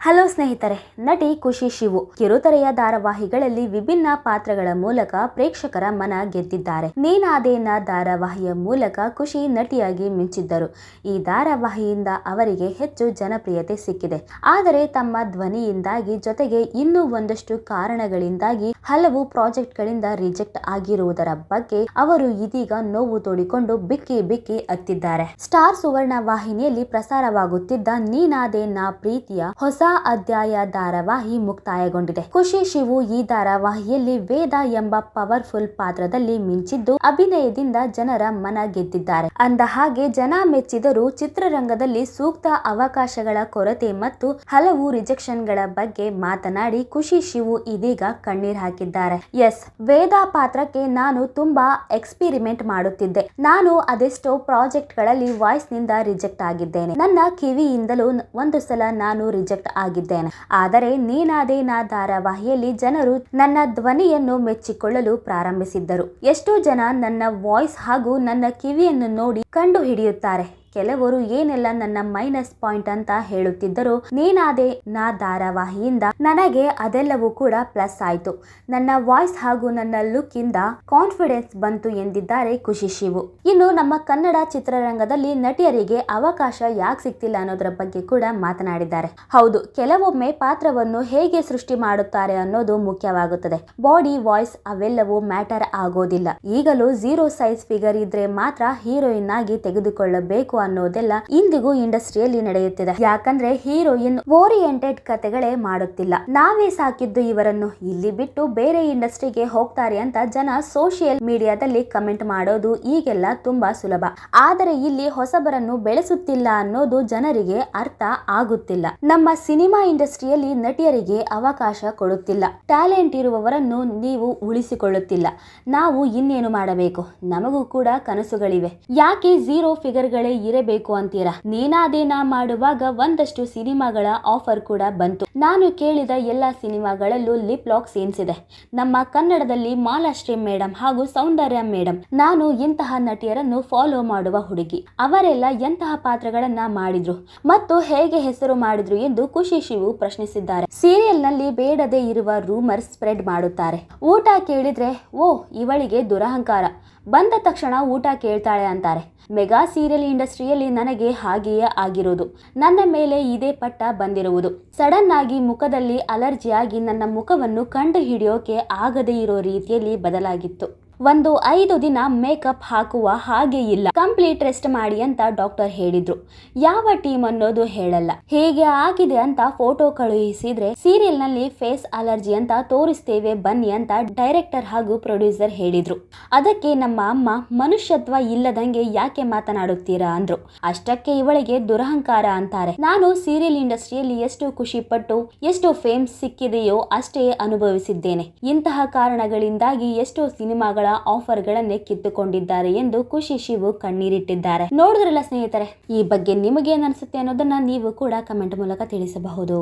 Hello ಸ್ನೇಹಿತರೆ, ನಟಿ ಖುಷಿ ಶಿವು ಕಿರುತೆರೆಯ ಧಾರಾವಾಹಿಗಳಲ್ಲಿ ವಿಭಿನ್ನ ಪಾತ್ರಗಳ ಮೂಲಕ ಪ್ರೇಕ್ಷಕರ ಮನ ಗೆದ್ದಿದ್ದಾರೆ. ನೀನಾದೇನ ಧಾರಾವಾಹಿಯ ಮೂಲಕ ಖುಷಿ ನಟಿಯಾಗಿ ಮಿಂಚಿದ್ದರು. ಈ ಧಾರಾವಾಹಿಯಿಂದ ಅವರಿಗೆ ಹೆಚ್ಚು ಜನಪ್ರಿಯತೆ ಸಿಕ್ಕಿದೆ. ಆದರೆ ತಮ್ಮ ಧ್ವನಿಯಿಂದಾಗಿ ಜೊತೆಗೆ ಇನ್ನೂ ಒಂದಷ್ಟು ಕಾರಣಗಳಿಂದಾಗಿ ಹಲವು ಪ್ರಾಜೆಕ್ಟ್ಗಳಿಂದ ರಿಜೆಕ್ಟ್ ಆಗಿರುವುದರ ಬಗ್ಗೆ ಅವರು ಇದೀಗ ನೋವು ತೋಡಿಕೊಂಡು ಬಿಕ್ಕಿ ಬಿಕ್ಕಿ ಅತ್ತಿದ್ದಾರೆ. ಸ್ಟಾರ್ ಸುವರ್ಣ ವಾಹಿನಿಯಲ್ಲಿ ಪ್ರಸಾರವಾಗುತ್ತಿದ್ದ ನೀನಾದೆ ನಾ ಪ್ರೀತಿಯ ಹೊಸ ಅಧ್ಯಾಯ ಧಾರಾವಾಹಿ ಮುಕ್ತಾಯಗೊಂಡಿದೆ. ಖುಷಿ ಶಿವು ಈ ಧಾರಾವಾಹಿಯಲ್ಲಿ ವೇದ ಎಂಬ ಪವರ್ಫುಲ್ ಪಾತ್ರದಲ್ಲಿ ಮಿಂಚಿದ್ದು ಅಭಿನಯದಿಂದ ಜನರ ಮನ ಗೆದ್ದಿದ್ದಾರೆ. ಅಂದ ಹಾಗೆ ಜನ ಮೆಚ್ಚಿದರೂ ಚಿತ್ರರಂಗದಲ್ಲಿ ಸೂಕ್ತ ಅವಕಾಶಗಳ ಕೊರತೆ ಮತ್ತು ಹಲವು ರಿಜೆಕ್ಷನ್ಗಳ ಬಗ್ಗೆ ಮಾತನಾಡಿ ಖುಷಿ ಶಿವು ಇದೀಗ ಕಣ್ಣೀರ್ ಹಾಕಿದ್ದಾರೆ. ಎಸ್, ವೇದ ಪಾತ್ರಕ್ಕೆ ನಾನು ತುಂಬಾ ಎಕ್ಸ್ಪೆರಿಮೆಂಟ್ ಮಾಡುತ್ತಿದ್ದೆ. ನಾನು ಅದೆಷ್ಟೋ ಪ್ರಾಜೆಕ್ಟ್ಗಳಲ್ಲಿ ವಾಯ್ಸ್ ನಿಂದ ರಿಜೆಕ್ಟ್ ಆಗಿದ್ದೇನೆ. ನನ್ನ ಕಿವಿಯಿಂದಲೂ ಒಂದು ಸಲ ನಾನು ರಿಜೆಕ್ಟ್ ಆಗಿದ್ದೇನೆ. ಆದರೆ ನೀನಾದೆ ನಾ ಧಾರಾವಾಹಿಯಲ್ಲಿ ಜನರು ನನ್ನ ಧ್ವನಿಯನ್ನು ಮೆಚ್ಚಿಕೊಳ್ಳಲು ಪ್ರಾರಂಭಿಸಿದ್ದರು. ಎಷ್ಟೋ ಜನ ನನ್ನ ವಾಯ್ಸ್ ಹಾಗೂ ನನ್ನ ಕಿವಿಯನ್ನು ನೋಡಿ ಕಂಡು ಹಿಡಿಯುತ್ತಾರೆ. ಕೆಲವರು ಏನೆಲ್ಲ ನನ್ನ ಮೈನಸ್ ಪಾಯಿಂಟ್ ಅಂತ ಹೇಳುತ್ತಿದ್ದರು. ನೀನಾದೆ ನಾ ಧಾರಾವಾಹಿಯಿಂದ ನನಗೆ ಅದೆಲ್ಲವೂ ಕೂಡ ಪ್ಲಸ್ ಆಯ್ತು. ನನ್ನ ವಾಯ್ಸ್ ಹಾಗೂ ನನ್ನ ಲುಕ್ ಇಂದ ಕಾನ್ಫಿಡೆನ್ಸ್ ಬಂತು ಎಂದಿದ್ದಾರೆ ಖುಷಿ ಶಿವು. ಇನ್ನು ನಮ್ಮ ಕನ್ನಡ ಚಿತ್ರರಂಗದಲ್ಲಿ ನಟಿಯರಿಗೆ ಅವಕಾಶ ಯಾಕೆ ಸಿಗ್ತಿಲ್ಲ ಅನ್ನೋದರ ಬಗ್ಗೆ ಕೂಡ ಮಾತನಾಡಿದ್ದಾರೆ. ಹೌದು, ಕೆಲವೊಮ್ಮೆ ಪಾತ್ರವನ್ನು ಹೇಗೆ ಸೃಷ್ಟಿ ಮಾಡುತ್ತಾರೆ ಅನ್ನೋದು ಮುಖ್ಯವಾಗುತ್ತದೆ. ಬಾಡಿ, ವಾಯ್ಸ್ ಅವೆಲ್ಲವೂ ಮ್ಯಾಟರ್ ಆಗೋದಿಲ್ಲ. ಈಗಲೂ 0 ಸೈಜ್ ಫಿಗರ್ ಇದ್ರೆ ಮಾತ್ರ ಹೀರೋಯಿನ್ ಆಗಿ ತೆಗೆದುಕೊಳ್ಳಬೇಕು ಅನ್ನೋದೆಲ್ಲ ಇಂದಿಗೂ ಇಂಡಸ್ಟ್ರಿಯಲ್ಲಿ ನಡೆಯುತ್ತಿದೆ. ಯಾಕಂದ್ರೆ ಹೀರೋಯಿನ್ ಓರಿಯೆಂಟೆಡ್ ಕತೆಗಳೇ ಮಾಡುತ್ತಿಲ್ಲ. ನಾವೇ ಸಾಕಿದ್ದು ಇವರನ್ನು, ಇಲ್ಲಿ ಬಿಟ್ಟು ಬೇರೆ ಇಂಡಸ್ಟ್ರಿಗೆ ಹೋಗ್ತಾರೆ ಅಂತ ಜನ ಸೋಷಿಯಲ್ ಮೀಡಿಯಾದಲ್ಲಿ ಕಮೆಂಟ್ ಮಾಡೋದು ಈಗೆಲ್ಲ ತುಂಬಾ ಸುಲಭ. ಆದರೆ ಇಲ್ಲಿ ಹೊಸಬರನ್ನು ಬೆಳೆಸುತ್ತಿಲ್ಲ ಅನ್ನೋದು ಜನರಿಗೆ ಅರ್ಥ ಆಗುತ್ತಿಲ್ಲ. ನಮ್ಮ ಸಿನಿಮಾ ಇಂಡಸ್ಟ್ರಿಯಲ್ಲಿ ನಟಿಯರಿಗೆ ಅವಕಾಶ ಕೊಡುತ್ತಿಲ್ಲ. ಟ್ಯಾಲೆಂಟ್ ಇರುವವರನ್ನು ನೀವು ಉಳಿಸಿಕೊಳ್ಳುತ್ತಿಲ್ಲ. ನಾವು ಇನ್ನೇನು ಮಾಡಬೇಕು? ನಮಗೂ ಕೂಡ ಕನಸುಗಳಿವೆ. ಯಾಕೆ 0 ಫಿಗರ್ಗಳೇ ಇರಬೇಕು ಅಂತೀರಾ? ನೀನಾದೆ ನಾ ಮಾಡುವಾಗ ಒಂದಷ್ಟು ಸಿನಿಮಾಗಳ ಆಫರ್ ಕೂಡ ಬಂತು. ನಾನು ಕೇಳಿದ ಎಲ್ಲಾ ಸಿನಿಮಾಗಳಲ್ಲೂ ಲಿಪ್ ಲಾಕ್ ಸೀನ್ಸ್ ಇದೆ. ನಮ್ಮ ಕನ್ನಡದಲ್ಲಿ ಮಾಲಾಶ್ರೀ ಮೇಡಮ್ ಹಾಗೂ ಸೌಂದರ್ಯ ಮೇಡಮ್. ನಾನು ಇಂತಹ ನಟಿಯರನ್ನು ಫಾಲೋ ಮಾಡುವ ಹುಡುಗಿ. ಅವರೆಲ್ಲ ಎಂತಹ ಪಾತ್ರಗಳನ್ನ ಮಾಡಿದ್ರು ಮತ್ತು ಹೇಗೆ ಹೆಸರು ಮಾಡಿದ್ರು ಎಂದು ಖುಷಿ ಶಿವು ಪ್ರಶ್ನಿಸಿದ್ದಾರೆ. ಸೀರಿಯಲ್ ನಲ್ಲಿ ಬೇಡದೇ ಇರುವ ರೂಮರ್ ಸ್ಪ್ರೆಡ್ ಮಾಡುತ್ತಾರೆ. ಊಟ ಕೇಳಿದ್ರೆ ಓ ಇವಳಿಗೆ ದುರಹಂಕಾರ, ಬಂದ ತಕ್ಷಣ ಊಟ ಕೇಳ್ತಾಳೆ ಅಂತಾರೆ. ಮೆಗಾ ಸೀರಿಯಲ್ ಇಂಡಸ್ಟ್ರಿಯಲ್ಲಿ ನನಗೆ ಹಾಗೆಯೇ ಆಗಿರೋದು. ನನ್ನ ಮೇಲೆ ಇದೇ ಪಟ್ಟ ಬಂದಿರುವುದು. ಸಡನ್ ಆಗಿ ಮುಖದಲ್ಲಿ ಅಲರ್ಜಿಯಾಗಿ ನನ್ನ ಮುಖವನ್ನು ಕಂಡು ಹಿಡಿಯೋಕೆ ಆಗದೇ ಇರೋ ರೀತಿಯಲ್ಲಿ ಬದಲಾಗಿತ್ತು. ಒಂದು 5 ದಿನ ಮೇಕಪ್ ಹಾಕುವ ಹಾಗೆ ಇಲ್ಲ. ಕಂಪ್ಲೀಟ್ ರೆಸ್ಟ್ ಮಾಡಿ ಅಂತ ಡಾಕ್ಟರ್ ಹೇಳಿದ್ರು. ಯಾವ ಟೀಮ್ ಅನ್ನೋದು ಹೇಳಲ್ಲ. ಹೇಗೆ ಆಗಿದೆ ಅಂತ ಫೋಟೋ ಕಳುಹಿಸಿದ್ರೆ ಸೀರಿಯಲ್ ನಲ್ಲಿ ಫೇಸ್ ಅಲರ್ಜಿ ಅಂತ ತೋರಿಸ್ತೇವೆ ಬನ್ನಿ ಅಂತ ಡೈರೆಕ್ಟರ್ ಹಾಗೂ ಪ್ರೊಡ್ಯೂಸರ್ ಹೇಳಿದ್ರು. ಅದಕ್ಕೆ ನಮ್ಮ ಅಮ್ಮ ಮನುಷ್ಯತ್ವ ಇಲ್ಲದಂಗೆ ಯಾಕೆ ಮಾತನಾಡುತ್ತೀರಾ ಅಂದ್ರು. ಅಷ್ಟಕ್ಕೆ ಇವಳಿಗೆ ದುರಹಂಕಾರ ಅಂತಾರೆ. ನಾನು ಸೀರಿಯಲ್ ಇಂಡಸ್ಟ್ರಿಯಲ್ಲಿ ಎಷ್ಟು ಖುಷಿ ಪಟ್ಟು ಎಷ್ಟು ಫೇಮ್ ಸಿಕ್ಕಿದೆಯೋ ಅಷ್ಟೇ ಅನುಭವಿಸಿದ್ದೇನೆ. ಇಂತಹ ಕಾರಣಗಳಿಂದಾಗಿ ಎಷ್ಟೋ ಸಿನಿಮಾಗಳ ಆಫರ್ ಗಳನ್ನೇ ಕಿತ್ತುಕೊಂಡಿದ್ದಾರೆ ಎಂದು ಖುಷಿ ಶಿವು ಕಣ್ಣೀರಿಟ್ಟಿದ್ದಾರೆ. ನೋಡಿದ್ರಲ್ಲ ಸ್ನೇಹಿತರೆ, ಈ ಬಗ್ಗೆ ನಿಮಗೆ ಏನ್ ಅನ್ಸುತ್ತೆ ಅನ್ನೋದನ್ನ ನೀವು ಕೂಡ ಕಮೆಂಟ್ ಮೂಲಕ ತಿಳಿಸಬಹುದು.